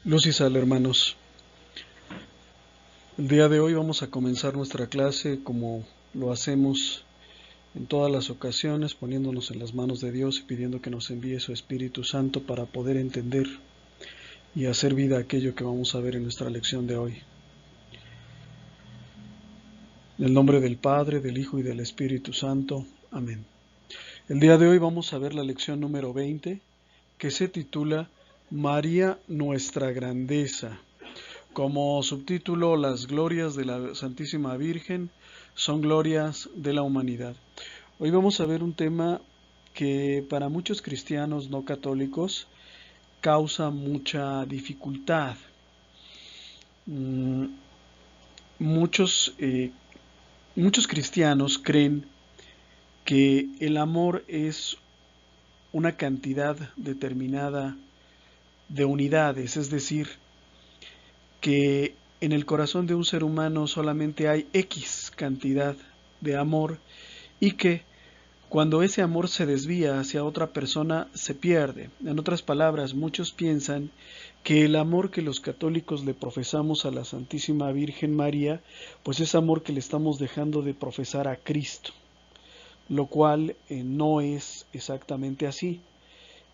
Luz y sal, hermanos. El día de hoy vamos a comenzar nuestra clase como lo hacemos en todas las ocasiones, poniéndonos en las manos de Dios y pidiendo que nos envíe su Espíritu Santo para poder entender y hacer vida aquello que vamos a ver en nuestra lección de hoy. En el nombre del Padre, del Hijo y del Espíritu Santo. Amén. El día de hoy vamos a ver la lección número 20, que se titula María, nuestra grandeza. Como subtítulo, las glorias de la Santísima Virgen son glorias de la humanidad. Hoy vamos a ver un tema que para muchos cristianos no católicos causa mucha dificultad. Muchos cristianos creen que el amor es una cantidad determinada de unidades, es decir, que en el corazón de un ser humano solamente hay X cantidad de amor y que cuando ese amor se desvía hacia otra persona se pierde. En otras palabras, muchos piensan que el amor que los católicos le profesamos a la Santísima Virgen María, pues es amor que le estamos dejando de profesar a Cristo, lo cual no es exactamente así.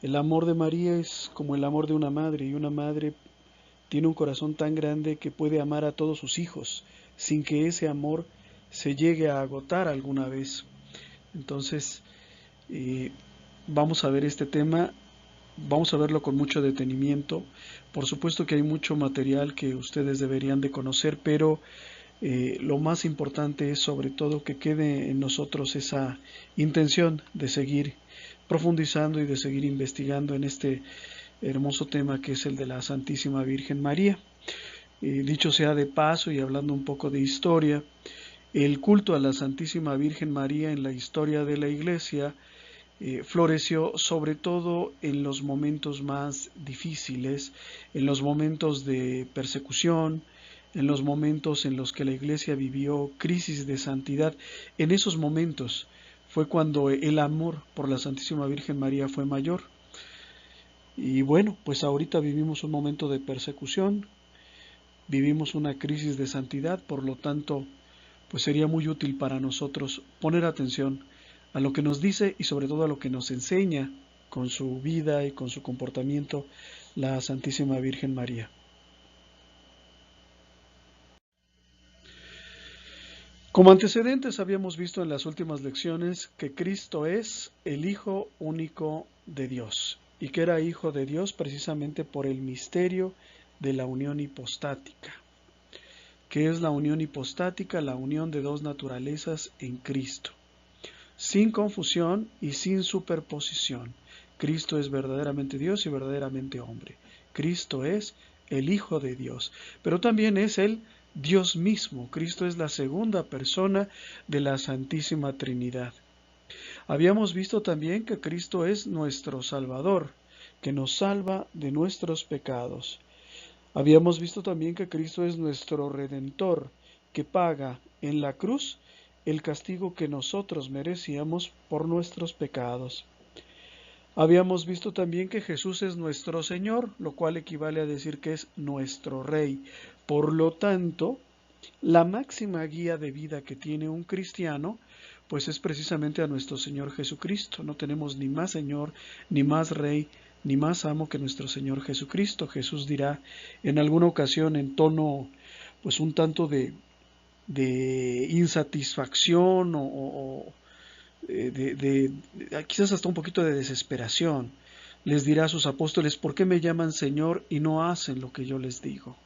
El amor de María es como el amor de una madre, y una madre tiene un corazón tan grande que puede amar a todos sus hijos, sin que ese amor se llegue a agotar alguna vez. Entonces, vamos a ver este tema, vamos a verlo con mucho detenimiento. Por supuesto que hay mucho material que ustedes deberían de conocer, pero lo más importante es sobre todo que quede en nosotros esa intención de seguir profundizando y de seguir investigando en este hermoso tema que es el de la Santísima Virgen María. Dicho sea de paso y hablando un poco de historia, el culto a la Santísima Virgen María en la historia de la Iglesia floreció sobre todo en los momentos más difíciles, en los momentos de persecución, en los momentos en los que la Iglesia vivió crisis de santidad. En esos momentos fue cuando el amor por la Santísima Virgen María fue mayor. Y bueno, pues ahorita vivimos un momento de persecución, vivimos una crisis de santidad, por lo tanto, pues sería muy útil para nosotros poner atención a lo que nos dice y sobre todo a lo que nos enseña con su vida y con su comportamiento la Santísima Virgen María. Como antecedentes habíamos visto en las últimas lecciones que Cristo es el Hijo único de Dios y que era Hijo de Dios precisamente por el misterio de la unión hipostática. ¿Qué es la unión hipostática? La unión de dos naturalezas en Cristo, sin confusión y sin superposición. Cristo es verdaderamente Dios y verdaderamente hombre. Cristo es el Hijo de Dios, pero también es el Dios mismo. Cristo es la segunda persona de la Santísima Trinidad. Habíamos visto también que Cristo es nuestro Salvador, que nos salva de nuestros pecados. Habíamos visto también que Cristo es nuestro Redentor, que paga en la cruz el castigo que nosotros merecíamos por nuestros pecados. Habíamos visto también que Jesús es nuestro Señor, lo cual equivale a decir que es nuestro Rey. Por lo tanto, la máxima guía de vida que tiene un cristiano, pues es precisamente a nuestro Señor Jesucristo. No tenemos ni más Señor, ni más Rey, ni más amo que nuestro Señor Jesucristo. Jesús dirá en alguna ocasión en tono pues un tanto de insatisfacción o quizás hasta un poquito de desesperación. Les dirá a sus apóstoles: ¿por qué me llaman Señor y no hacen lo que yo les digo?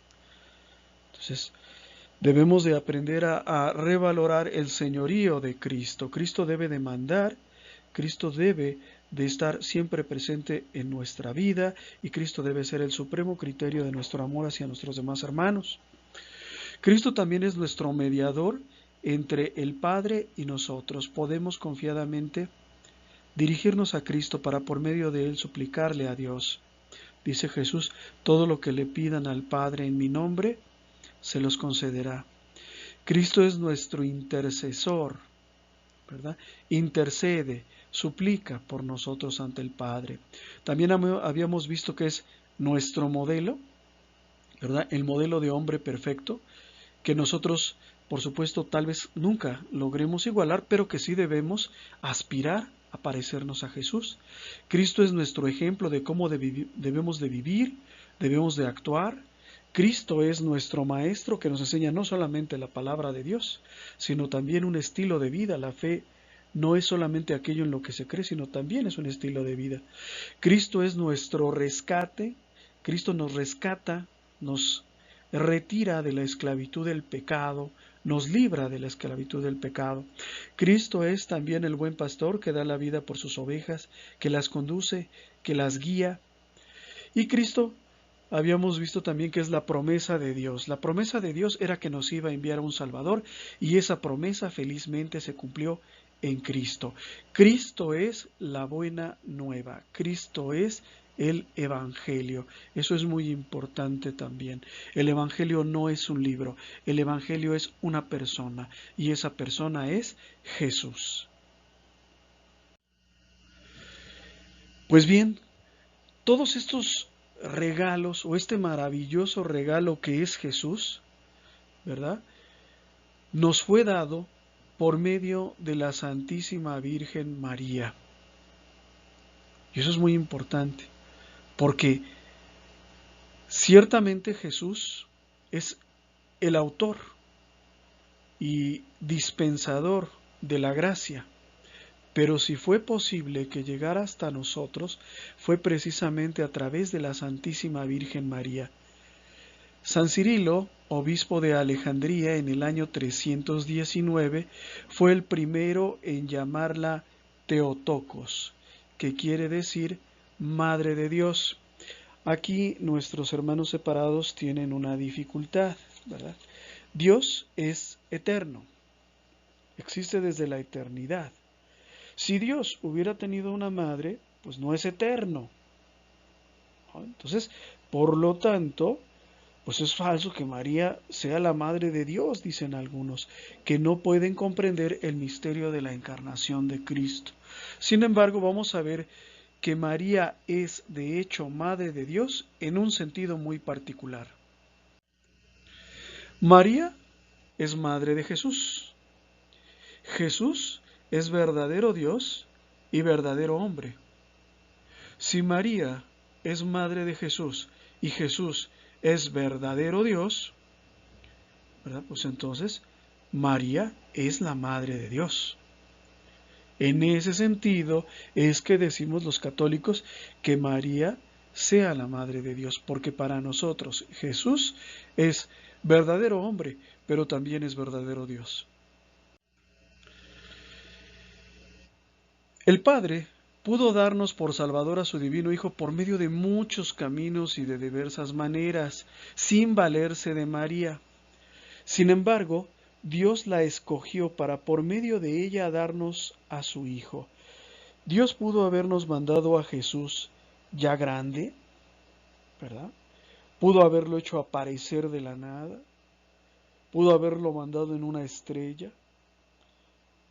Entonces, debemos de aprender a revalorar el señorío de Cristo. Cristo debe de mandar, Cristo debe de estar siempre presente en nuestra vida y Cristo debe ser el supremo criterio de nuestro amor hacia nuestros demás hermanos. Cristo también es nuestro mediador entre el Padre y nosotros. Podemos confiadamente dirigirnos a Cristo para por medio de Él suplicarle a Dios. Dice Jesús: todo lo que le pidan al Padre en mi nombre, se los concederá. Cristo es nuestro intercesor, ¿verdad? Intercede, suplica por nosotros ante el Padre. También habíamos visto que es nuestro modelo, ¿verdad? El modelo de hombre perfecto que nosotros, por supuesto, tal vez nunca logremos igualar, pero que sí debemos aspirar a parecernos a Jesús. Cristo es nuestro ejemplo de cómo debemos de vivir, debemos de actuar. Cristo es nuestro maestro que nos enseña no solamente la palabra de Dios, sino también un estilo de vida. La fe no es solamente aquello en lo que se cree, sino también es un estilo de vida. Cristo es nuestro rescate. Cristo nos rescata, nos retira de la esclavitud del pecado, nos libra de la esclavitud del pecado. Cristo es también el buen pastor que da la vida por sus ovejas, que las conduce, que las guía. Y Cristo, habíamos visto también que es la promesa de Dios. La promesa de Dios era que nos iba a enviar a un Salvador, y esa promesa felizmente se cumplió en Cristo. Cristo es la buena nueva. Cristo es el Evangelio. Eso es muy importante también. El Evangelio no es un libro, el Evangelio es una persona, y esa persona es Jesús. Pues bien, todos estos regalos, o este maravilloso regalo que es Jesús, ¿verdad?, nos fue dado por medio de la Santísima Virgen María. Y eso es muy importante, porque ciertamente Jesús es el autor y dispensador de la gracia, pero si fue posible que llegara hasta nosotros, fue precisamente a través de la Santísima Virgen María. San Cirilo, obispo de Alejandría en el año 319, fue el primero en llamarla Theotokos, que quiere decir Madre de Dios. Aquí nuestros hermanos separados tienen una dificultad, ¿verdad? Dios es eterno, existe desde la eternidad. Si Dios hubiera tenido una madre, pues no es eterno, ¿no? Entonces, por lo tanto, pues es falso que María sea la madre de Dios, dicen algunos, que no pueden comprender el misterio de la encarnación de Cristo. Sin embargo, vamos a ver que María es de hecho madre de Dios en un sentido muy particular. María es madre de Jesús. Jesús es verdadero Dios y verdadero hombre. Si María es madre de Jesús y Jesús es verdadero Dios, ¿verdad?, pues entonces María es la madre de Dios. En ese sentido es que decimos los católicos que María sea la madre de Dios, porque para nosotros Jesús es verdadero hombre, pero también es verdadero Dios. El Padre pudo darnos por Salvador a su divino Hijo por medio de muchos caminos y de diversas maneras, sin valerse de María. Sin embargo, Dios la escogió para por medio de ella darnos a su Hijo. Dios pudo habernos mandado a Jesús ya grande, ¿verdad? Pudo haberlo hecho aparecer de la nada, pudo haberlo mandado en una estrella,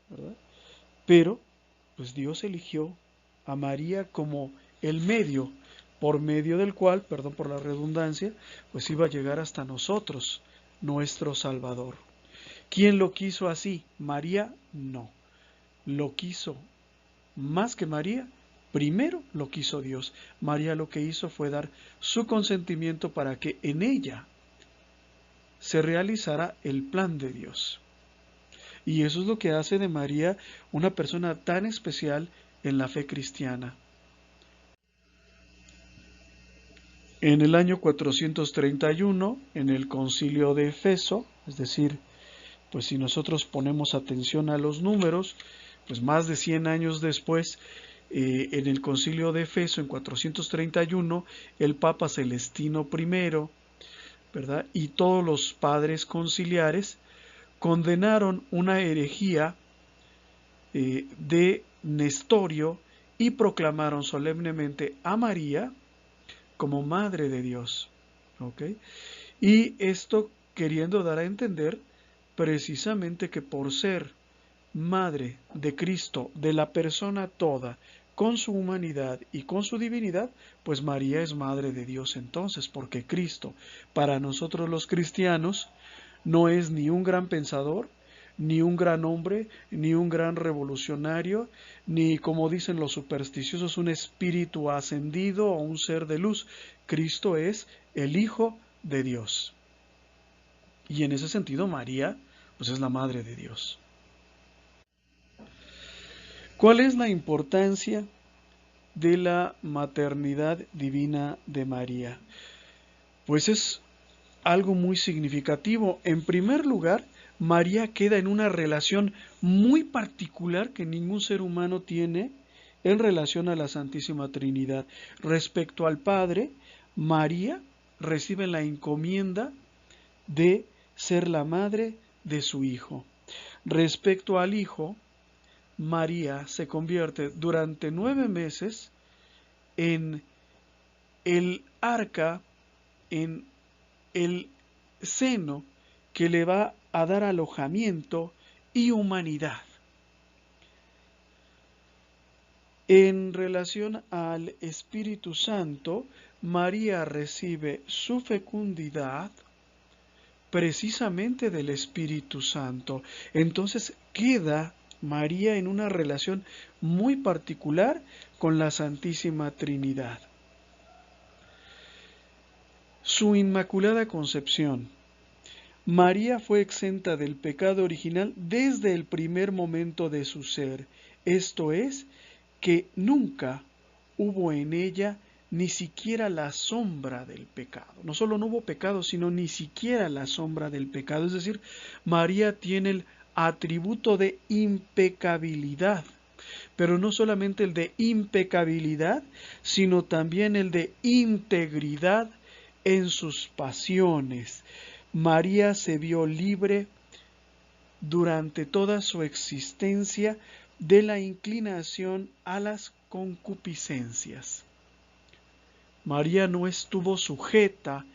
¿verdad? Pero, pues Dios eligió a María como el medio, por medio del cual, perdón por la redundancia, pues iba a llegar hasta nosotros, nuestro Salvador. ¿Quién lo quiso así? María no. Lo quiso más que María, primero lo quiso Dios. María lo que hizo fue dar su consentimiento para que en ella se realizara el plan de Dios. Y eso es lo que hace de María una persona tan especial en la fe cristiana. En el año 431, en el concilio de Efeso, es decir, pues si nosotros ponemos atención a los números, pues más de 100 años después, en el concilio de Efeso, en 431, el Papa Celestino I, ¿verdad?, y todos los padres conciliares condenaron una herejía de Nestorio y proclamaron solemnemente a María como Madre de Dios. ¿Okay? Y esto queriendo dar a entender precisamente que por ser Madre de Cristo, de la persona toda, con su humanidad y con su divinidad, pues María es Madre de Dios entonces, porque Cristo, para nosotros los cristianos, no es ni un gran pensador, ni un gran hombre, ni un gran revolucionario, ni, como dicen los supersticiosos, un espíritu ascendido o un ser de luz. Cristo es el Hijo de Dios. Y en ese sentido María, pues es la Madre de Dios. ¿Cuál es la importancia de la maternidad divina de María? Pues es algo muy significativo. En primer lugar, María queda en una relación muy particular que ningún ser humano tiene en relación a la Santísima Trinidad. Respecto al Padre, María recibe la encomienda de ser la madre de su Hijo. Respecto al Hijo, María se convierte durante 9 meses en el arca, en el seno que le va a dar alojamiento y humanidad. En relación al Espíritu Santo, María recibe su fecundidad precisamente del Espíritu Santo. Entonces queda María en una relación muy particular con la Santísima Trinidad. Su Inmaculada Concepción. María fue exenta del pecado original desde el primer momento de su ser, esto es, que nunca hubo en ella ni siquiera la sombra del pecado. No solo no hubo pecado, sino ni siquiera la sombra del pecado. Es decir, María tiene el atributo de impecabilidad, pero no solamente el de impecabilidad, sino también el de integridad en sus pasiones. María se vio libre durante toda su existencia de la inclinación a las concupiscencias. María no estuvo sujeta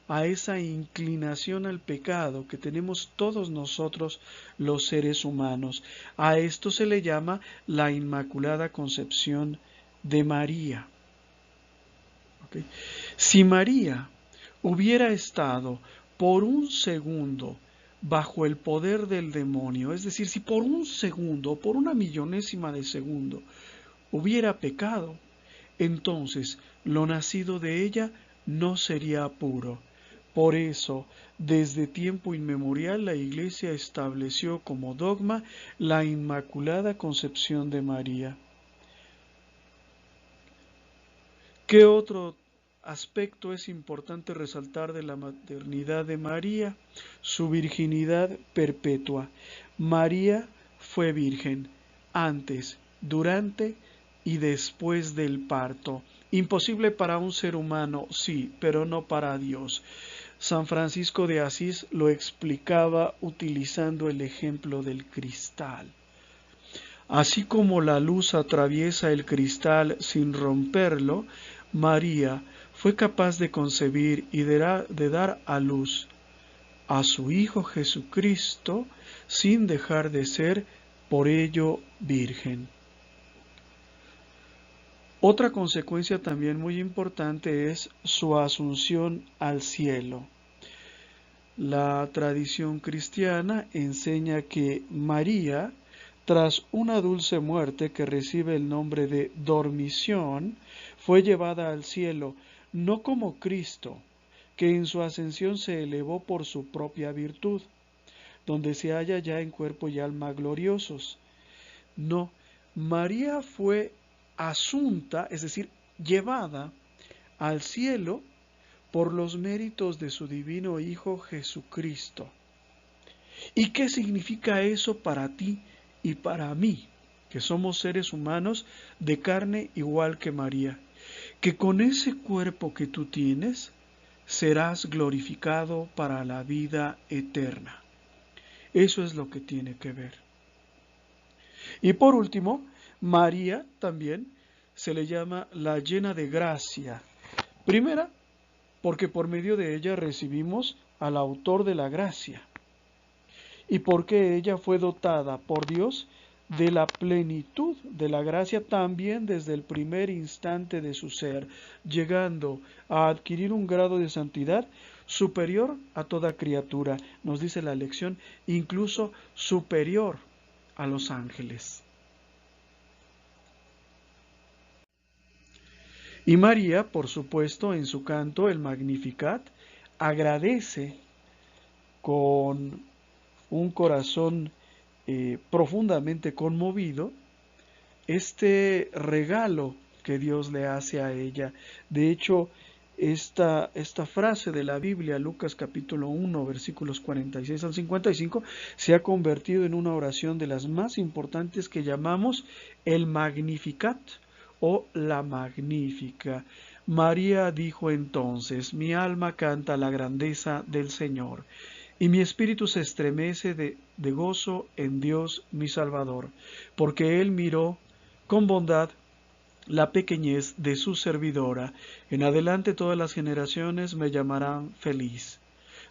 a esa inclinación al pecado que tenemos todos nosotros los seres humanos. A esto se le llama la Inmaculada Concepción de María. ¿Okay? Si María hubiera estado por un segundo bajo el poder del demonio, es decir, si por un segundo, por una millonésima de segundo, hubiera pecado, entonces lo nacido de ella no sería puro. Por eso, desde tiempo inmemorial, la Iglesia estableció como dogma la Inmaculada Concepción de María. ¿Qué otro aspecto es importante resaltar de la maternidad de María? Su virginidad perpetua. María fue virgen antes, durante y después del parto. Imposible para un ser humano, sí, pero no para Dios. San Francisco de Asís lo explicaba utilizando el ejemplo del cristal. Así como la luz atraviesa el cristal sin romperlo, María fue capaz de concebir y de dar a luz a su Hijo Jesucristo sin dejar de ser por ello virgen. Otra consecuencia también muy importante es su asunción al cielo. La tradición cristiana enseña que María, tras una dulce muerte que recibe el nombre de dormición, fue llevada al cielo, no como Cristo, que en su ascensión se elevó por su propia virtud, donde se halla ya en cuerpo y alma gloriosos. No, María fue asunta, es decir, llevada al cielo por los méritos de su divino Hijo Jesucristo. ¿Y qué significa eso para ti y para mí, que somos seres humanos de carne igual que María? Que con ese cuerpo que tú tienes serás glorificado para la vida eterna. Eso es lo que tiene que ver. Y por último, María también se le llama la llena de gracia. Primera, porque por medio de ella recibimos al autor de la gracia. Y porque ella fue dotada por Dios de la plenitud de la gracia también desde el primer instante de su ser, llegando a adquirir un grado de santidad superior a toda criatura, nos dice la lección, incluso superior a los ángeles. Y María, por supuesto, en su canto, el Magnificat, agradece con un corazón profundamente conmovido este regalo que Dios le hace a ella. De hecho, esta frase de la Biblia, Lucas capítulo 1, versículos 46 al 55, se ha convertido en una oración de las más importantes que llamamos el Magnificat o la Magnífica. María dijo entonces: mi alma canta la grandeza del Señor, y mi espíritu se estremece de gozo en Dios mi Salvador, porque Él miró con bondad la pequeñez de su servidora. En adelante todas las generaciones me llamarán feliz,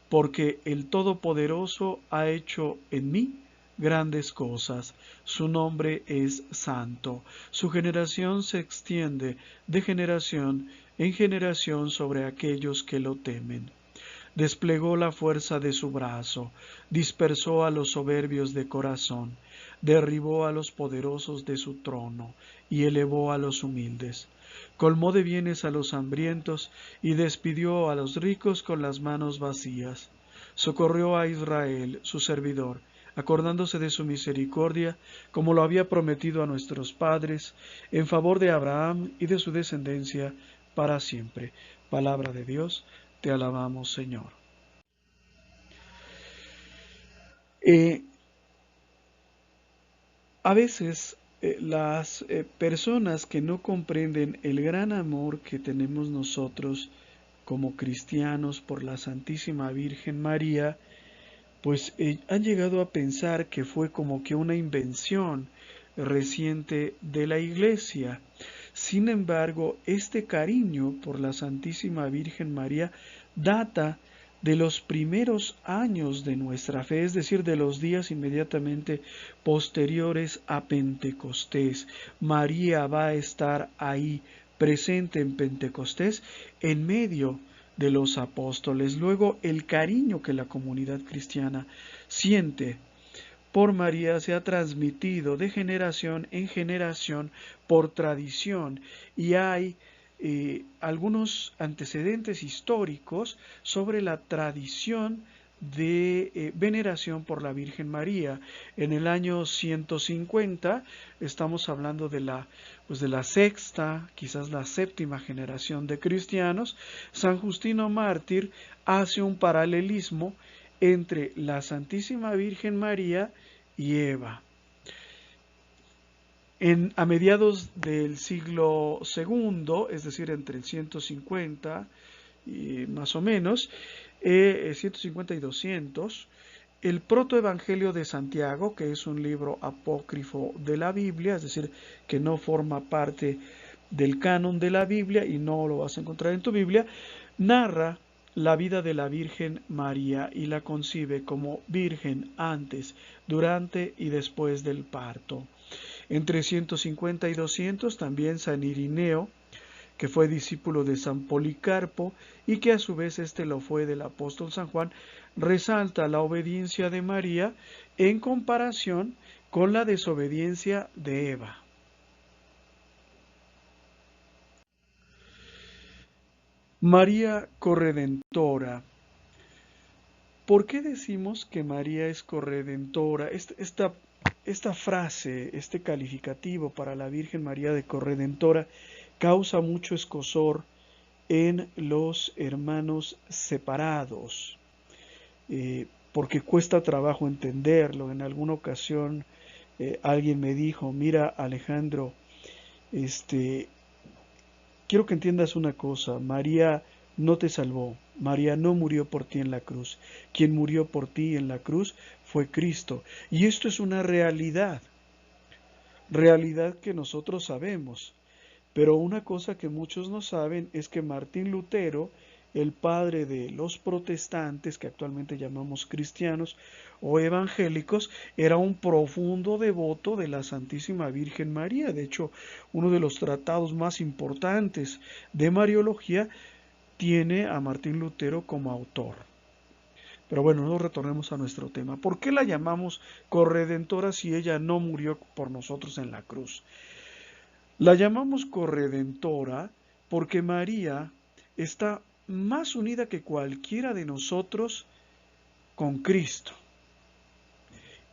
porque el Todopoderoso ha hecho en mí grandes cosas. Su nombre es santo. Su generación se extiende de generación en generación sobre aquellos que lo temen. Desplegó la fuerza de su brazo, dispersó a los soberbios de corazón, derribó a los poderosos de su trono y elevó a los humildes. Colmó de bienes a los hambrientos y despidió a los ricos con las manos vacías. Socorrió a Israel, su servidor, acordándose de su misericordia, como lo había prometido a nuestros padres, en favor de Abraham y de su descendencia para siempre. Palabra de Dios. Te alabamos, Señor. A veces las personas que no comprenden el gran amor que tenemos nosotros como cristianos por la Santísima Virgen María, pues han llegado a pensar que fue como que una invención reciente de la Iglesia. Sin embargo, este cariño por la Santísima Virgen María data de los primeros años de nuestra fe, es decir, de los días inmediatamente posteriores a Pentecostés. María va a estar ahí presente en Pentecostés en medio de los apóstoles. Luego, el cariño que la comunidad cristiana siente por María se ha transmitido de generación en generación por tradición, y hay algunos antecedentes históricos sobre la tradición de veneración por la Virgen María. En el año 150, estamos hablando de la sexta, quizás la séptima generación de cristianos, San Justino Mártir hace un paralelismo entre la Santísima Virgen María y Eva. A mediados del siglo II, es decir, entre el 150 y más o menos, 150 y 200, el protoevangelio de Santiago, que es un libro apócrifo de la Biblia, es decir, que no forma parte del canon de la Biblia y no lo vas a encontrar en tu Biblia, narra la vida de la Virgen María y la concibe como virgen antes, durante y después del parto. Entre 150 y 200 también San Irineo, que fue discípulo de San Policarpo y que a su vez lo fue del apóstol San Juan, resalta la obediencia de María en comparación con la desobediencia de Eva. María corredentora. ¿Por qué decimos que María es corredentora? Esta frase, este calificativo para la Virgen María de corredentora, causa mucho escozor en los hermanos separados, porque cuesta trabajo entenderlo. En alguna ocasión alguien me dijo: mira, Alejandro, quiero que entiendas una cosa, María no te salvó, María no murió por ti en la cruz, quien murió por ti en la cruz fue Cristo, y esto es una realidad que nosotros sabemos, pero una cosa que muchos no saben es que Martín Lutero el padre de los protestantes, que actualmente llamamos cristianos o evangélicos, era un profundo devoto de la Santísima Virgen María. De hecho, uno de los tratados más importantes de Mariología tiene a Martín Lutero como autor. Pero bueno, no retornemos a nuestro tema. ¿Por qué la llamamos corredentora si ella no murió por nosotros en la cruz? La llamamos corredentora porque María está más unida que cualquiera de nosotros con Cristo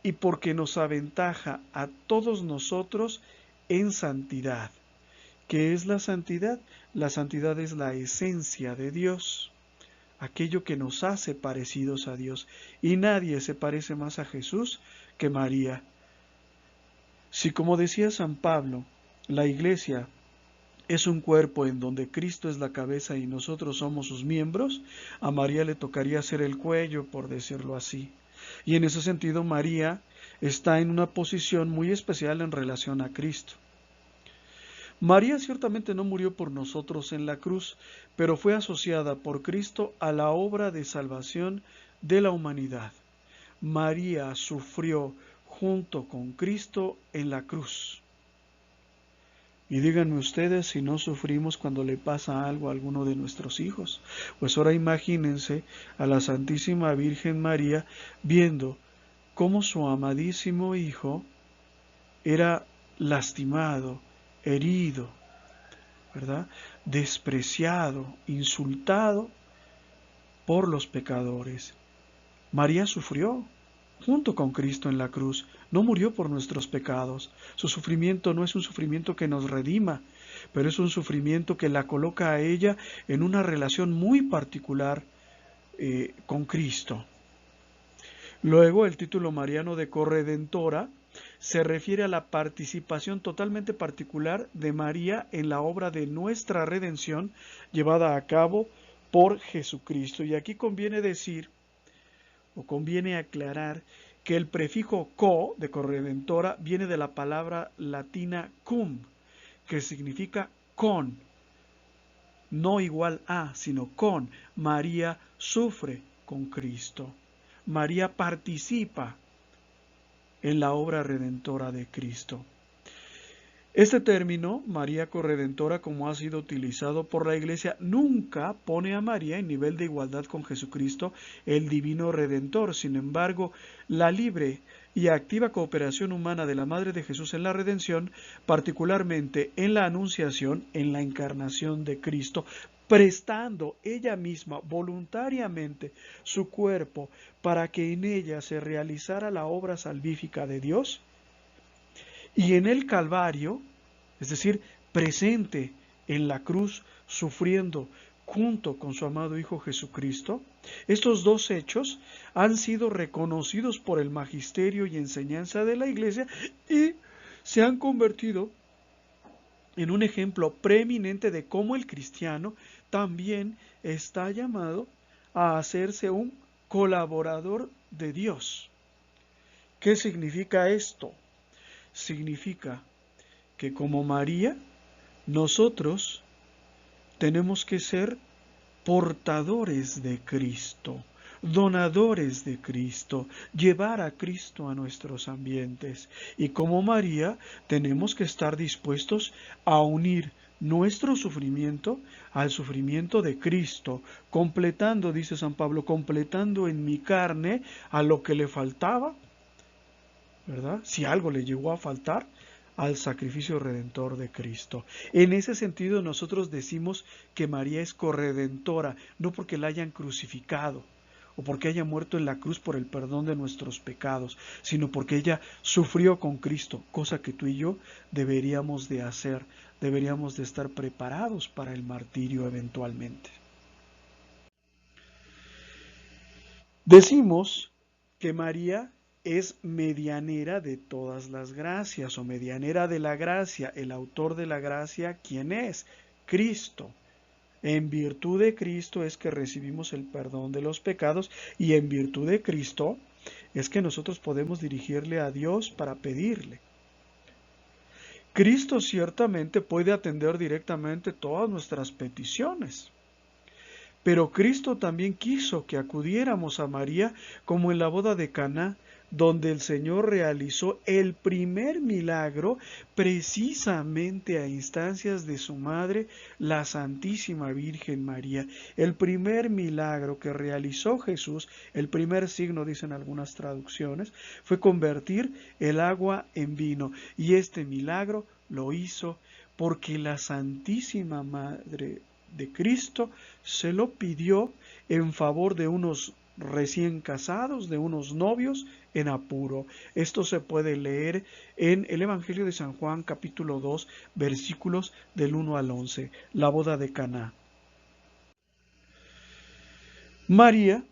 y porque nos aventaja a todos nosotros en santidad. ¿Qué es la santidad? La santidad es la esencia de Dios, aquello que nos hace parecidos a Dios, y nadie se parece más a Jesús que María. Si, como decía San Pablo, la Iglesia es un cuerpo en donde Cristo es la cabeza y nosotros somos sus miembros, a María le tocaría ser el cuello, por decirlo así. Y en ese sentido, María está en una posición muy especial en relación a Cristo. María ciertamente no murió por nosotros en la cruz, pero fue asociada por Cristo a la obra de salvación de la humanidad. María sufrió junto con Cristo en la cruz. Y díganme ustedes si no sufrimos cuando le pasa algo a alguno de nuestros hijos. Pues ahora imagínense a la Santísima Virgen María viendo cómo su amadísimo hijo era lastimado, herido, ¿verdad? Despreciado, insultado por los pecadores. María sufrió junto con Cristo en la cruz. No murió por nuestros pecados. Su sufrimiento no es un sufrimiento que nos redima, pero es un sufrimiento que la coloca a ella en una relación muy particular con Cristo. Luego, el título mariano de corredentora se refiere a la participación totalmente particular de María en la obra de nuestra redención llevada a cabo por Jesucristo. Y aquí conviene decir, o conviene aclarar, que el prefijo co de corredentora viene de la palabra latina cum, que significa con, no igual a, sino con. María sufre con Cristo. María participa en la obra redentora de Cristo. Este término, María corredentora, como ha sido utilizado por la Iglesia, nunca pone a María en nivel de igualdad con Jesucristo, el divino redentor. Sin embargo, la libre y activa cooperación humana de la Madre de Jesús en la redención, particularmente en la anunciación, en la encarnación de Cristo, prestando ella misma voluntariamente su cuerpo para que en ella se realizara la obra salvífica de Dios, y en el Calvario, es decir, presente en la cruz, sufriendo junto con su amado Hijo Jesucristo, estos dos hechos han sido reconocidos por el magisterio y enseñanza de la Iglesia y se han convertido en un ejemplo preeminente de cómo el cristiano también está llamado a hacerse un colaborador de Dios. ¿Qué significa esto? Significa que como María, nosotros tenemos que ser portadores de Cristo, donadores de Cristo, llevar a Cristo a nuestros ambientes. Y como María, tenemos que estar dispuestos a unir nuestro sufrimiento al sufrimiento de Cristo, completando, dice San Pablo, completando en mi carne a lo que le faltaba, ¿verdad? Si algo le llegó a faltar, al sacrificio redentor de Cristo. En ese sentido nosotros decimos que María es corredentora, no porque la hayan crucificado o porque haya muerto en la cruz por el perdón de nuestros pecados, sino porque ella sufrió con Cristo, cosa que tú y yo deberíamos de hacer, deberíamos de estar preparados para el martirio eventualmente. Decimos que María es medianera de todas las gracias o medianera de la gracia. El autor de la gracia, ¿quién es? Cristo. En virtud de Cristo es que recibimos el perdón de los pecados y en virtud de Cristo es que nosotros podemos dirigirle a Dios para pedirle. Cristo ciertamente puede atender directamente todas nuestras peticiones, Pero Cristo también quiso que acudiéramos a María como en la boda de Caná, donde el Señor realizó el primer milagro precisamente a instancias de su madre, la Santísima Virgen María. El primer milagro que realizó Jesús, el primer signo, dicen algunas traducciones, fue convertir el agua en vino. Y este milagro lo hizo porque la Santísima Madre de Cristo se lo pidió en favor de unos recién casados, de unos novios en apuro. Esto se puede leer en el Evangelio de San Juan, capítulo 2, versículos del 1 al 11, la boda de Caná. María,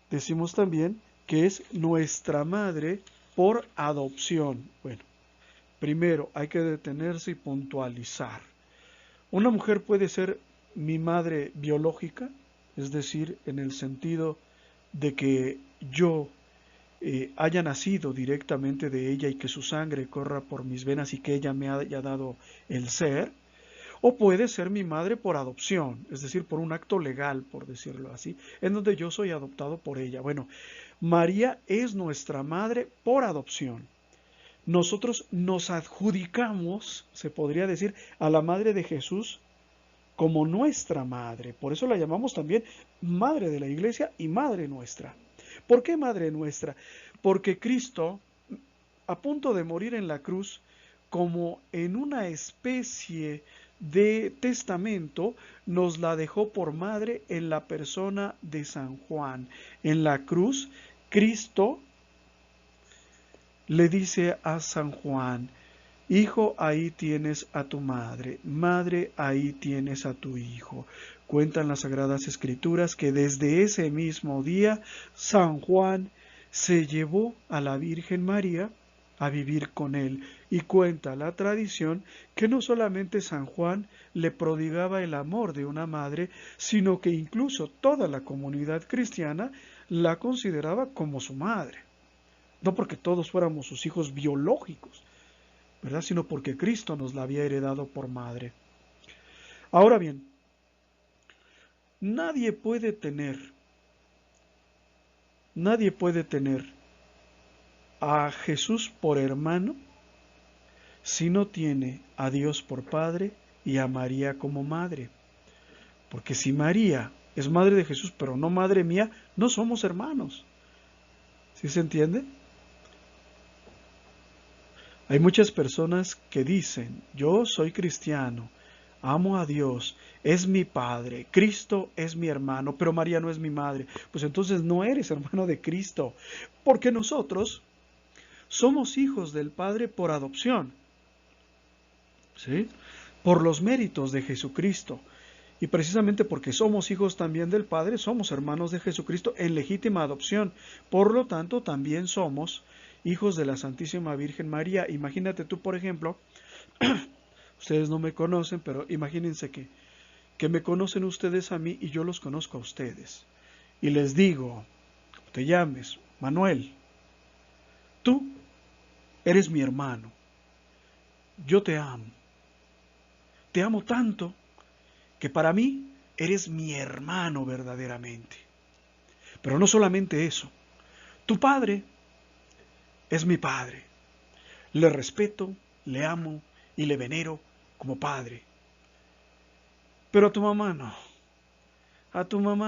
decimos también que es nuestra madre por adopción. Bueno, primero hay que detenerse y puntualizar. Una mujer puede ser mi madre biológica, es decir, en el sentido de que yo haya nacido directamente de ella y que su sangre corra por mis venas y que ella me haya dado el ser, o puede ser mi madre por adopción, es decir, por un acto legal, por decirlo así, en donde yo soy adoptado por ella. Bueno, María es nuestra madre por adopción. Nosotros nos adjudicamos, se podría decir, a la madre de Jesús como nuestra madre. Por eso la llamamos también madre de la iglesia y madre nuestra. ¿Por qué madre nuestra? Porque Cristo, a punto de morir en la cruz, como en una especie de testamento, nos la dejó por madre en la persona de San Juan. En la cruz, Cristo le dice a San Juan: hijo, ahí tienes a tu madre, madre, ahí tienes a tu hijo. Cuentan las Sagradas Escrituras que desde ese mismo día San Juan se llevó a la Virgen María a vivir con él, y cuenta la tradición que no solamente San Juan le prodigaba el amor de una madre, sino que incluso toda la comunidad cristiana la consideraba como su madre. No porque todos fuéramos sus hijos biológicos, ¿verdad? Sino porque Cristo nos la había heredado por madre. Ahora bien, nadie puede tener a Jesús por hermano si no tiene a Dios por padre y a María como madre. Porque si María es madre de Jesús, pero no madre mía, no somos hermanos. ¿Sí se entiende? Hay muchas personas que dicen: yo soy cristiano, amo a Dios, es mi Padre, Cristo es mi hermano, pero María no es mi madre. Pues entonces no eres hermano de Cristo, porque nosotros somos hijos del Padre por adopción, ¿sí? Por los méritos de Jesucristo. Y precisamente porque somos hijos también del Padre, somos hermanos de Jesucristo en legítima adopción. Por lo tanto, también somos hijos de la Santísima Virgen María. Imagínate tú, por ejemplo, ustedes no me conocen, pero imagínense que me conocen ustedes a mí y yo los conozco a ustedes. Y les digo: te llames Manuel, tú eres mi hermano, yo te amo tanto que para mí eres mi hermano verdaderamente. Pero no solamente eso, tu padre es mi padre, le respeto, le amo y le venero como padre. Pero a tu mamá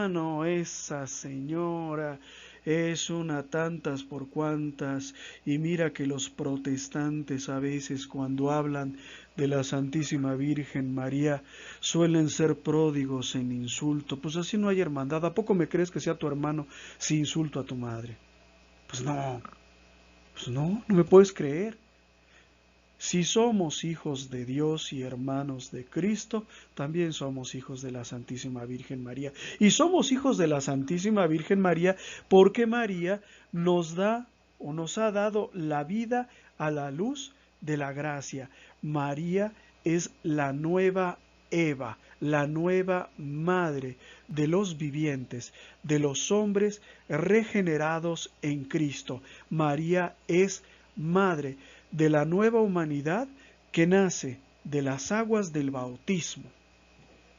no, esa señora es una tantas por cuantas, y mira que los protestantes a veces cuando hablan de la Santísima Virgen María suelen ser pródigos en insulto. Pues así no hay hermandad. ¿A poco me crees que sea tu hermano si insulto a tu madre? Pues no me puedes creer. Si somos hijos de Dios y hermanos de Cristo, también somos hijos de la Santísima Virgen María. Y somos hijos de la Santísima Virgen María porque María nos da o nos ha dado la vida a la luz de la gracia. María es la nueva Eva, la nueva madre de los vivientes, de los hombres regenerados en Cristo. María es madre de la nueva humanidad que nace de las aguas del bautismo.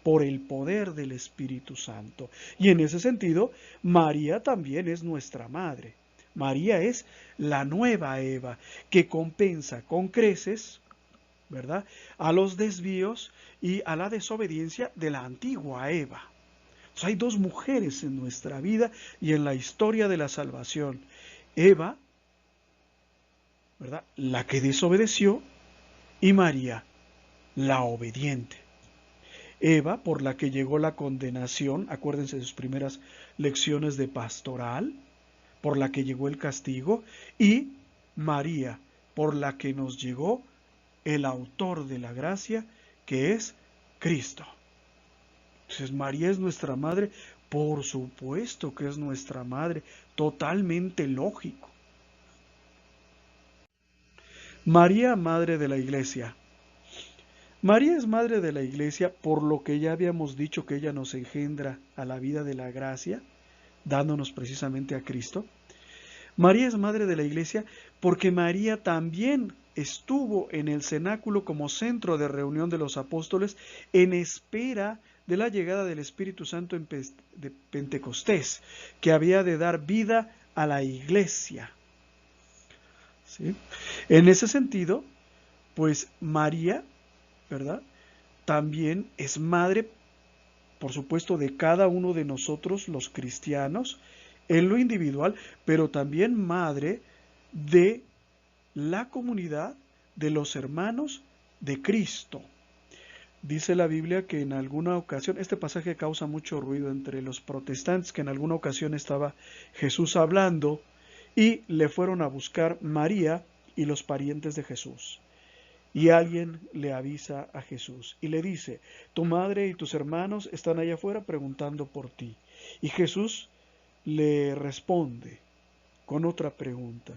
por el poder del Espíritu Santo. Y en ese sentido, María también es nuestra madre. María es la nueva Eva, que compensa con creces, ¿verdad?, a los desvíos y a la desobediencia de la antigua Eva. Entonces, hay dos mujeres en nuestra vida y en la historia de la salvación. Eva, ¿verdad?, la que desobedeció, y María, la obediente. Eva, por la que llegó la condenación, acuérdense de sus primeras lecciones de pastoral, por la que llegó el castigo, y María, por la que nos llegó el autor de la gracia, que es Cristo. Entonces, María es nuestra madre, por supuesto que es nuestra madre, totalmente lógico. María, madre de la Iglesia. María es madre de la Iglesia por lo que ya habíamos dicho, que ella nos engendra a la vida de la gracia, dándonos precisamente a Cristo. María es madre de la Iglesia porque María también estuvo en el cenáculo como centro de reunión de los apóstoles en espera de la llegada del Espíritu Santo de Pentecostés, que había de dar vida a la Iglesia. ¿Sí? En ese sentido, pues María, ¿verdad?, también es madre, por supuesto, de cada uno de nosotros, los cristianos, en lo individual, pero también madre de la comunidad de los hermanos de Cristo. Dice la Biblia que en alguna ocasión, este pasaje causa mucho ruido entre los protestantes, que en alguna ocasión estaba Jesús hablando y le fueron a buscar María y los parientes de Jesús. Y alguien le avisa a Jesús y le dice: tu madre y tus hermanos están allá afuera preguntando por ti. Y Jesús le responde con otra pregunta: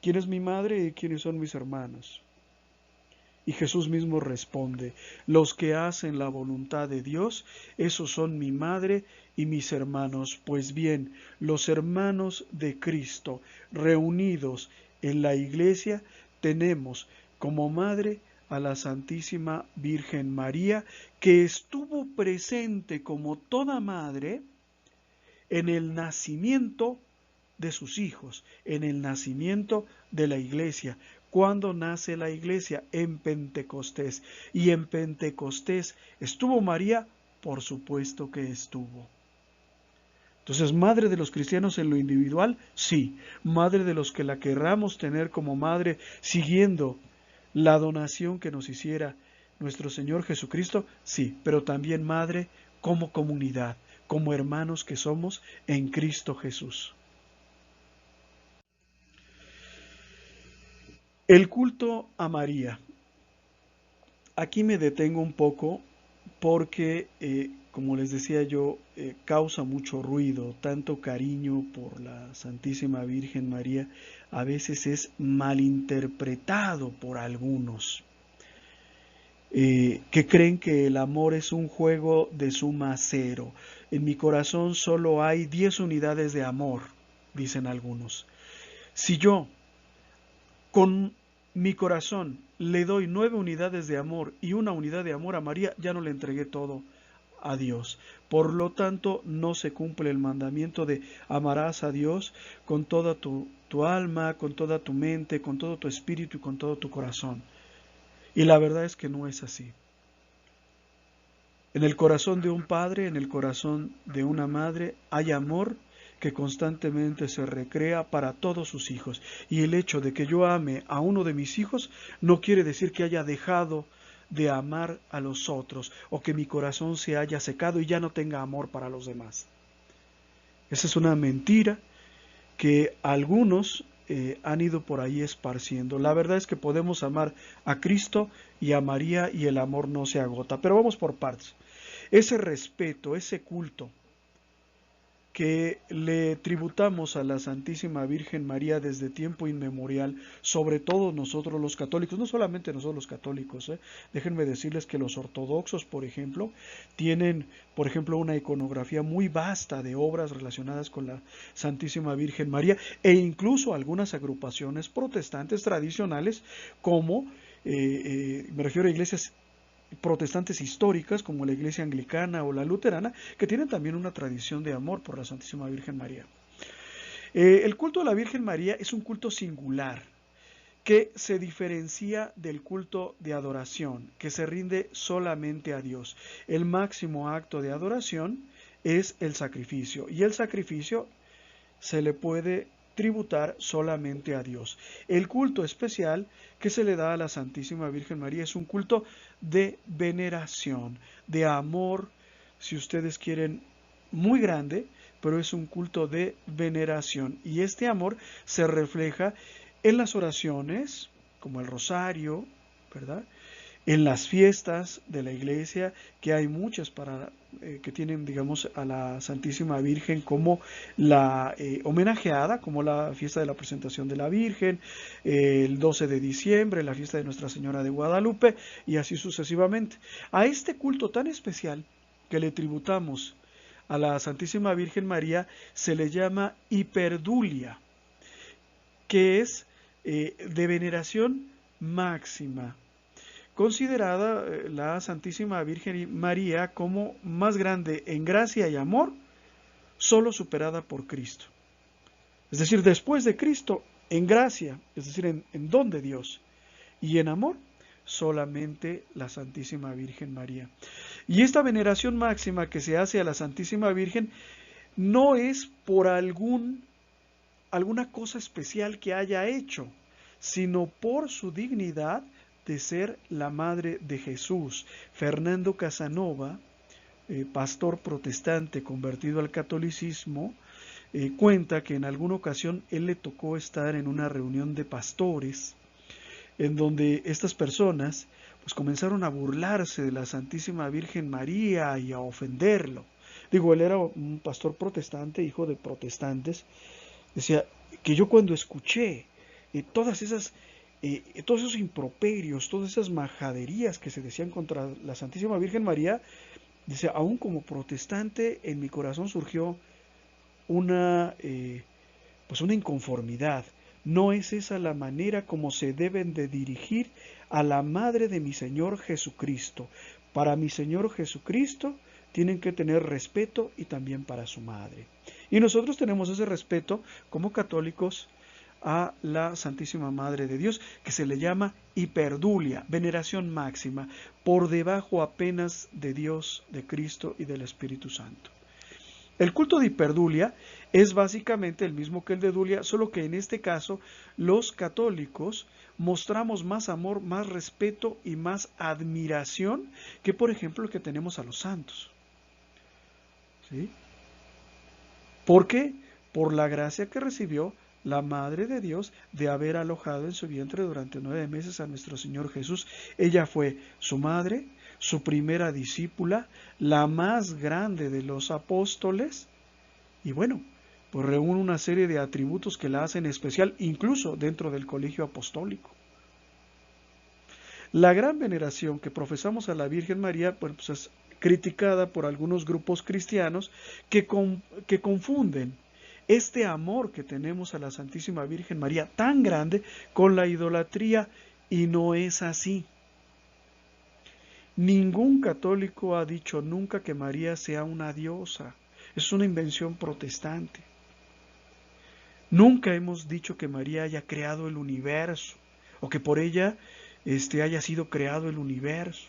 ¿quién es mi madre y quiénes son mis hermanos? Y Jesús mismo responde: los que hacen la voluntad de Dios, esos son mi madre y mis hermanos. Pues bien, los hermanos de Cristo reunidos en la iglesia tenemos como madre a la Santísima Virgen María, que estuvo presente como toda madre en el nacimiento de sus hijos, en el nacimiento de la iglesia. ¿Cuándo nace la iglesia? En Pentecostés. ¿Y en Pentecostés estuvo María? Por supuesto que estuvo. Entonces, madre de los cristianos en lo individual, sí. Madre de los que la querramos tener como madre, siguiendo la donación que nos hiciera nuestro Señor Jesucristo, sí. Pero también madre como comunidad, como hermanos que somos en Cristo Jesús. El culto a María. Aquí me detengo un poco porque, como les decía yo, causa mucho ruido, tanto cariño por la Santísima Virgen María, a veces es malinterpretado por algunos, que creen que el amor es un juego de suma cero. En mi corazón solo hay 10 unidades de amor, dicen algunos. Si yo con mi corazón le doy 9 unidades de amor y una unidad de amor a María, ya no le entregué todo a Dios. Por lo tanto, no se cumple el mandamiento de amarás a Dios con toda tu alma, con toda tu mente, con todo tu espíritu y con todo tu corazón. Y la verdad es que no es así. En el corazón de un padre, en el corazón de una madre, hay amor que constantemente se recrea para todos sus hijos. Y el hecho de que yo ame a uno de mis hijos no quiere decir que haya dejado de amar a los otros, o que mi corazón se haya secado y ya no tenga amor para los demás. Esa es una mentira que algunos han ido por ahí esparciendo. La verdad es que podemos amar a Cristo y a María y el amor no se agota. Pero vamos por partes. Ese respeto, ese culto que le tributamos a la Santísima Virgen María desde tiempo inmemorial, sobre todo nosotros los católicos, no solamente nosotros los católicos, déjenme decirles que los ortodoxos, por ejemplo, tienen, por ejemplo, una iconografía muy vasta de obras relacionadas con la Santísima Virgen María, e incluso algunas agrupaciones protestantes tradicionales, como, me refiero a iglesias protestantes históricas como la Iglesia Anglicana o la Luterana, que tienen también una tradición de amor por la Santísima Virgen María. El culto a la Virgen María es un culto singular que se diferencia del culto de adoración, que se rinde solamente a Dios. El máximo acto de adoración es el sacrificio, y el sacrificio se le puede tributar solamente a Dios. El culto especial que se le da a la Santísima Virgen María es un culto de veneración, de amor, si ustedes quieren, muy grande, pero es un culto de veneración. Y este amor se refleja en las oraciones, como el rosario, ¿verdad? En las fiestas de la iglesia, que hay muchas que tienen, digamos, a la Santísima Virgen como la homenajeada, como la fiesta de la presentación de la Virgen, el 12 de diciembre, la fiesta de Nuestra Señora de Guadalupe, y así sucesivamente. A este culto tan especial que le tributamos a la Santísima Virgen María se le llama hiperdulia, que es de veneración máxima, considerada la Santísima Virgen María como más grande en gracia y amor, solo superada por Cristo. Es decir, después de Cristo, en gracia, es decir, en don de Dios, y en amor, solamente la Santísima Virgen María. Y esta veneración máxima que se hace a la Santísima Virgen no es por alguna cosa especial que haya hecho, sino por su dignidad de ser la madre de Jesús. Fernando Casanova, pastor protestante convertido al catolicismo, cuenta que en alguna ocasión él le tocó estar en una reunión de pastores, en donde estas personas pues comenzaron a burlarse de la Santísima Virgen María y a ofenderlo. Digo, él era un pastor protestante, hijo de protestantes. Decía que yo cuando escuché todos esos improperios, todas esas majaderías que se decían contra la Santísima Virgen María, dice, aún como protestante en mi corazón surgió una inconformidad. No es esa la manera como se deben de dirigir a la madre de mi Señor Jesucristo. Para mi Señor Jesucristo tienen que tener respeto, y también para su madre. Y nosotros tenemos ese respeto como católicos a la Santísima Madre de Dios, que se le llama hiperdulia, veneración máxima, por debajo apenas de Dios, de Cristo y del Espíritu Santo. El culto de hiperdulia es básicamente el mismo que el de dulia, solo que en este caso los católicos mostramos más amor, más respeto y más admiración que, por ejemplo, el que tenemos a los santos. ¿Sí? ¿Por qué? Por la gracia que recibió la Madre de Dios de haber alojado en su vientre durante 9 meses a nuestro Señor Jesús. Ella fue su madre, su primera discípula, la más grande de los apóstoles, y bueno, pues reúne una serie de atributos que la hacen especial, incluso dentro del colegio apostólico. La gran veneración que profesamos a la Virgen María, pues es criticada por algunos grupos cristianos que confunden este amor que tenemos a la Santísima Virgen María tan grande con la idolatría, y no es así. Ningún católico ha dicho nunca que María sea una diosa. Es una invención protestante. Nunca hemos dicho que María haya creado el universo, o que por ella haya sido creado el universo.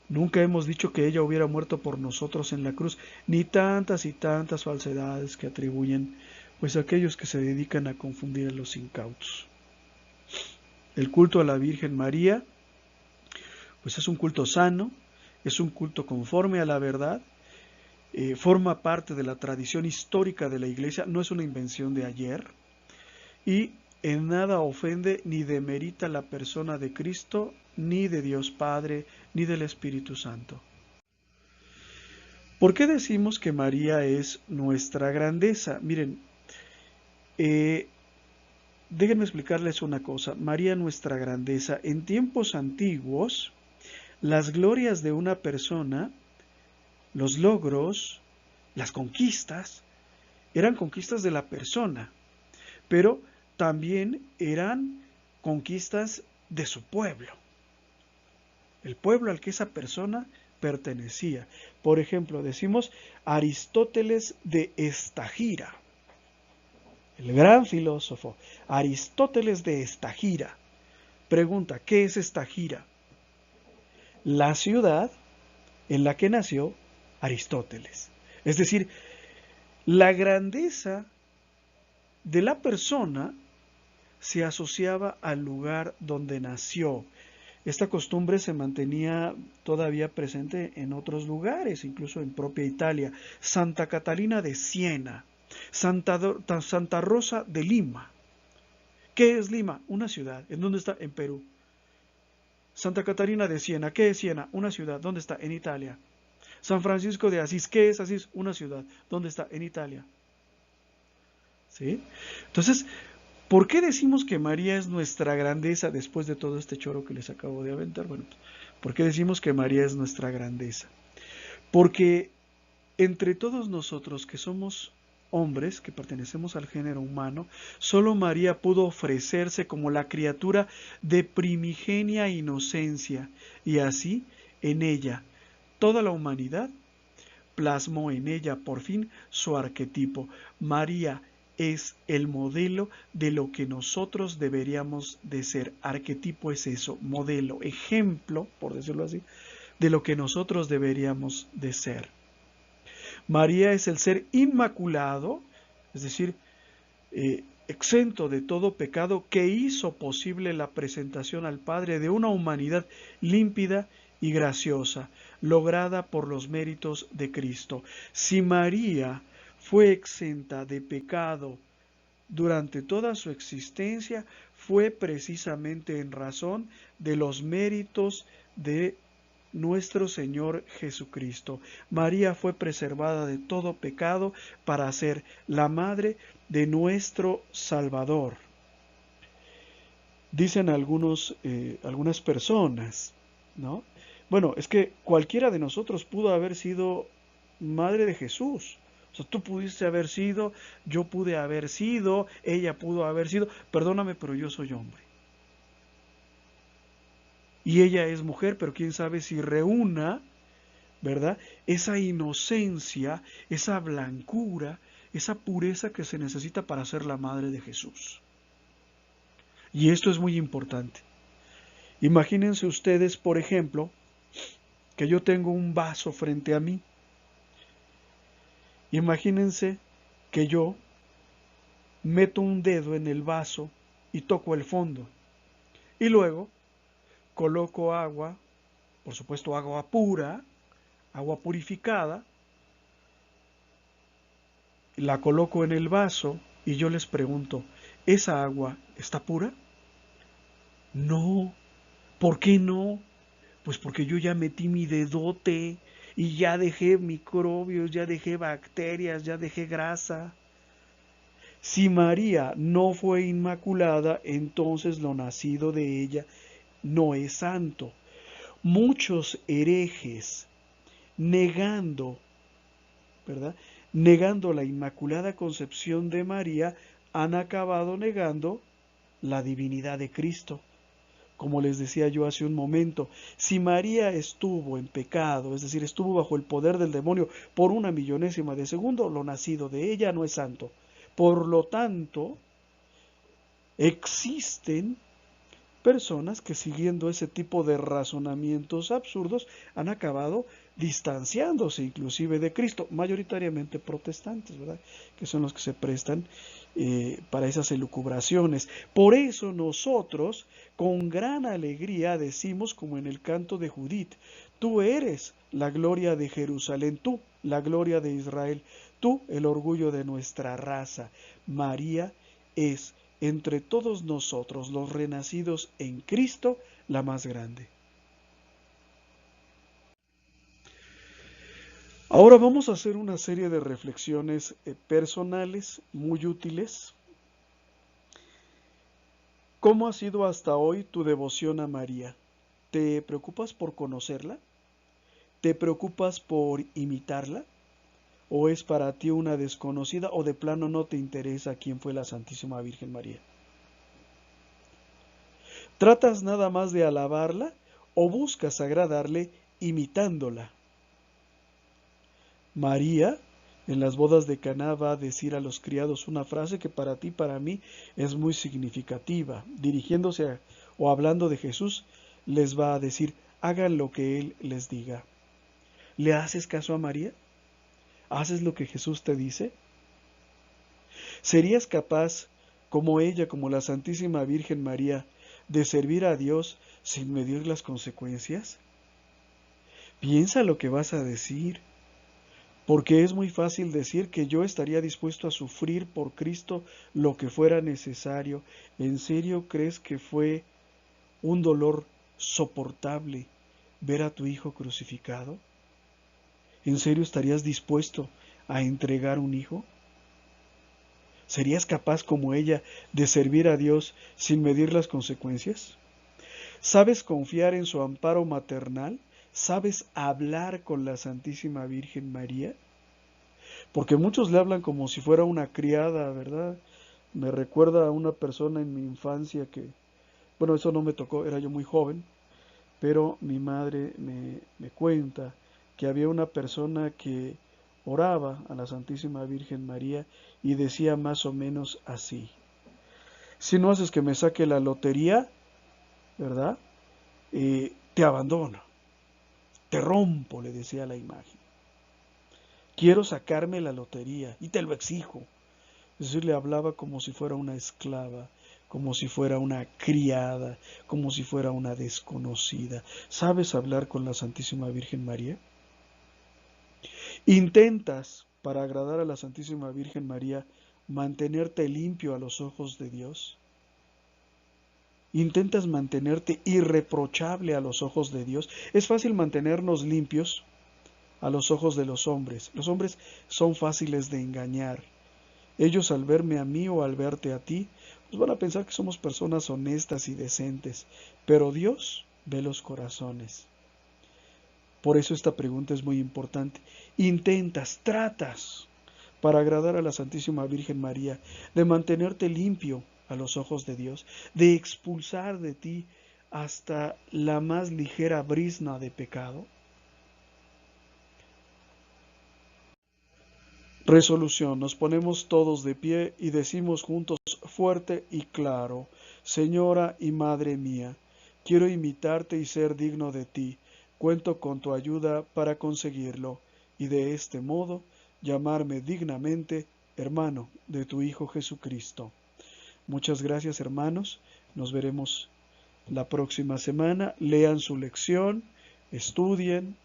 Nunca hemos dicho que ella hubiera muerto por nosotros en la cruz, ni tantas y tantas falsedades que atribuyen pues aquellos que se dedican a confundir a los incautos. El culto a la Virgen María pues es un culto sano, es un culto conforme a la verdad, forma parte de la tradición histórica de la Iglesia, no es una invención de ayer, y en nada ofende ni demerita la persona de Cristo, ni de Dios Padre, ni del Espíritu Santo. ¿Por qué decimos que María es nuestra grandeza? Miren, déjenme explicarles una cosa. María, nuestra grandeza. En tiempos antiguos, las glorias de una persona, los logros, las conquistas, eran conquistas de la persona, pero también eran conquistas de su pueblo. el pueblo al que esa persona pertenecía. Por ejemplo, decimos Aristóteles de Estagira, el gran filósofo, Aristóteles de Estagira. Pregunta, ¿qué es Estagira? La ciudad en la que nació Aristóteles. Es decir, la grandeza de la persona se asociaba al lugar donde nació. Esta costumbre se mantenía todavía presente en otros lugares, incluso en propia Italia. Santa Catalina de Siena, Santa Rosa de Lima. ¿Qué es Lima? Una ciudad. ¿En dónde está? En Perú. Santa Catarina de Siena. ¿Qué es Siena? Una ciudad. ¿Dónde está? En Italia. San Francisco de Asís. ¿Qué es Asís? Una ciudad. ¿Dónde está? En Italia. ¿Sí? Entonces, ¿por qué decimos que María es nuestra grandeza después de todo este choro que les acabo de aventar? Bueno, ¿por qué decimos que María es nuestra grandeza? Porque entre todos nosotros que somos hombres, que pertenecemos al género humano, solo María pudo ofrecerse como la criatura de primigenia inocencia, y así, en ella, toda la humanidad plasmó en ella por fin su arquetipo. María es el modelo de lo que nosotros deberíamos de ser. Arquetipo es eso, modelo, ejemplo, por decirlo así, de lo que nosotros deberíamos de ser. María es el ser inmaculado, es decir, exento de todo pecado, que hizo posible la presentación al Padre de una humanidad límpida y graciosa, lograda por los méritos de Cristo. Si María fue exenta de pecado durante toda su existencia, fue precisamente en razón de los méritos de nuestro Señor Jesucristo. María fue preservada de todo pecado para ser la madre de nuestro Salvador. Dicen algunas personas, ¿no? Bueno, es que cualquiera de nosotros pudo haber sido madre de Jesús. O sea, tú pudiste haber sido, yo pude haber sido, ella pudo haber sido. Perdóname, pero yo soy hombre. Y ella es mujer, pero quién sabe si reúna, ¿verdad? Esa inocencia, esa blancura, esa pureza que se necesita para ser la madre de Jesús. Y esto es muy importante. Imagínense ustedes, por ejemplo, que yo tengo un vaso frente a mí. Imagínense que yo meto un dedo en el vaso y toco el fondo. Y luego coloco agua, por supuesto agua pura, agua purificada, la coloco en el vaso y yo les pregunto, ¿esa agua está pura? No. ¿Por qué no? Pues porque yo ya metí mi dedote y ya dejé microbios, ya dejé bacterias, ya dejé grasa. Si María no fue inmaculada, entonces lo nacido de ella no es santo. Muchos herejes, negando, ¿verdad? Negando la inmaculada concepción de María, han acabado negando la divinidad de Cristo. Como les decía yo hace un momento, si María estuvo en pecado, es decir, estuvo bajo el poder del demonio por 1/millonésima de segundo, lo nacido de ella no es santo. Por lo tanto, existen personas que siguiendo ese tipo de razonamientos absurdos han acabado distanciándose inclusive de Cristo, mayoritariamente protestantes, ¿verdad? Que son los que se prestan para esas elucubraciones. Por eso nosotros con gran alegría decimos, como en el canto de Judith, tú eres la gloria de Jerusalén, tú la gloria de Israel, tú el orgullo de nuestra raza. María es entre todos nosotros los renacidos en Cristo la más grande. Ahora vamos a hacer una serie de reflexiones personales muy útiles. ¿Cómo ha sido hasta hoy tu devoción a María? ¿Te preocupas por conocerla? ¿Te preocupas por imitarla? ¿O es para ti una desconocida o de plano no te interesa quién fue la Santísima Virgen María? ¿Tratas nada más de alabarla o buscas agradarle imitándola? María, en las bodas de Caná, va a decir a los criados una frase que para ti, para mí, es muy significativa. Dirigiéndose o hablando de Jesús, les va a decir, hagan lo que Él les diga. ¿Le haces caso a María? ¿Haces lo que Jesús te dice? ¿Serías capaz, como ella, como la Santísima Virgen María, de servir a Dios sin medir las consecuencias? Piensa lo que vas a decir, porque es muy fácil decir que yo estaría dispuesto a sufrir por Cristo lo que fuera necesario. ¿En serio crees que fue un dolor soportable ver a tu hijo crucificado? ¿En serio estarías dispuesto a entregar un hijo? ¿Serías capaz como ella de servir a Dios sin medir las consecuencias? ¿Sabes confiar en su amparo maternal? ¿Sabes hablar con la Santísima Virgen María? Porque muchos le hablan como si fuera una criada, ¿verdad? Me recuerda a una persona en mi infancia que, bueno, eso no me tocó, era yo muy joven, pero mi madre me cuenta que había una persona que oraba a la Santísima Virgen María y decía más o menos así: si no haces que me saque la lotería, ¿verdad? Te abandono, te rompo, le decía la imagen. Quiero sacarme la lotería y te lo exijo. Es decir, le hablaba como si fuera una esclava, como si fuera una criada, como si fuera una desconocida. ¿Sabes hablar con la Santísima Virgen María? ¿Intentas, para agradar a la Santísima Virgen María, mantenerte limpio a los ojos de Dios? ¿Intentas mantenerte irreprochable a los ojos de Dios? Es fácil mantenernos limpios a los ojos de los hombres. Los hombres son fáciles de engañar. Ellos, al verme a mí o al verte a ti, pues van a pensar que somos personas honestas y decentes, pero Dios ve los corazones. Por eso esta pregunta es muy importante. Intentas, tratas, para agradar a la Santísima Virgen María, de mantenerte limpio a los ojos de Dios, de expulsar de ti hasta la más ligera brizna de pecado. Resolución. Nos ponemos todos de pie y decimos juntos fuerte y claro: Señora y Madre mía, quiero imitarte y ser digno de ti. Cuento con tu ayuda para conseguirlo y de este modo llamarme dignamente hermano de tu Hijo Jesucristo. Muchas gracias, hermanos. Nos veremos la próxima semana. Lean su lección, estudien,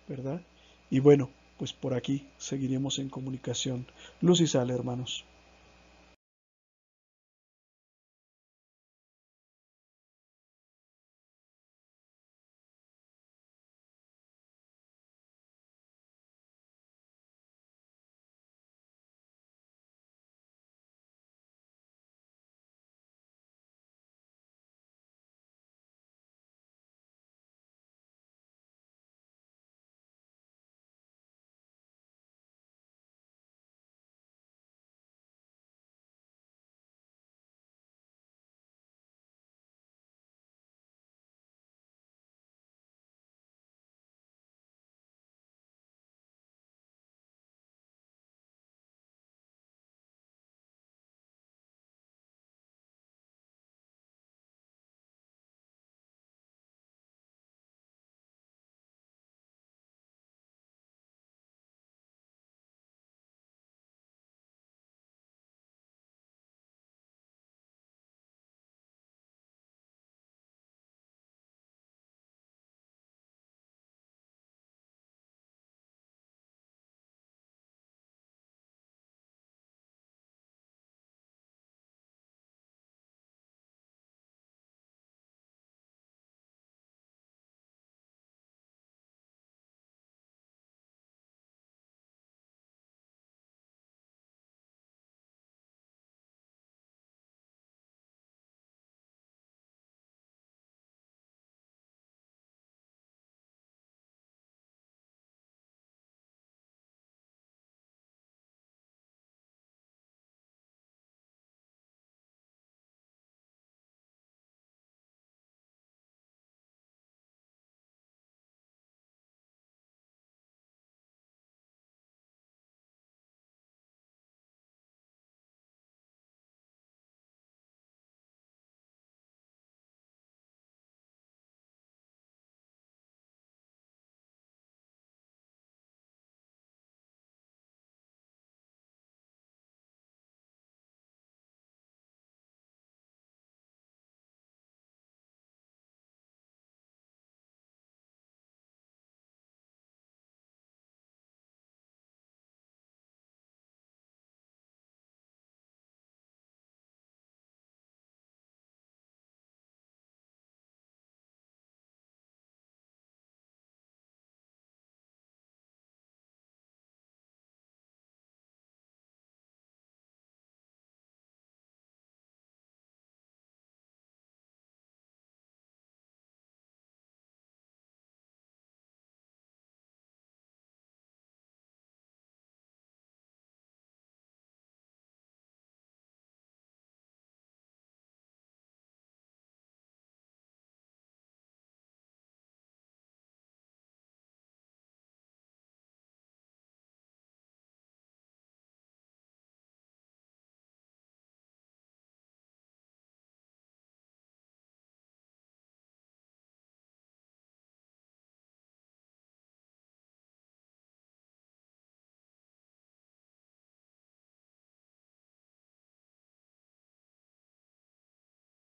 ¿verdad? Y bueno, pues por aquí seguiremos en comunicación. Luz y sal, hermanos.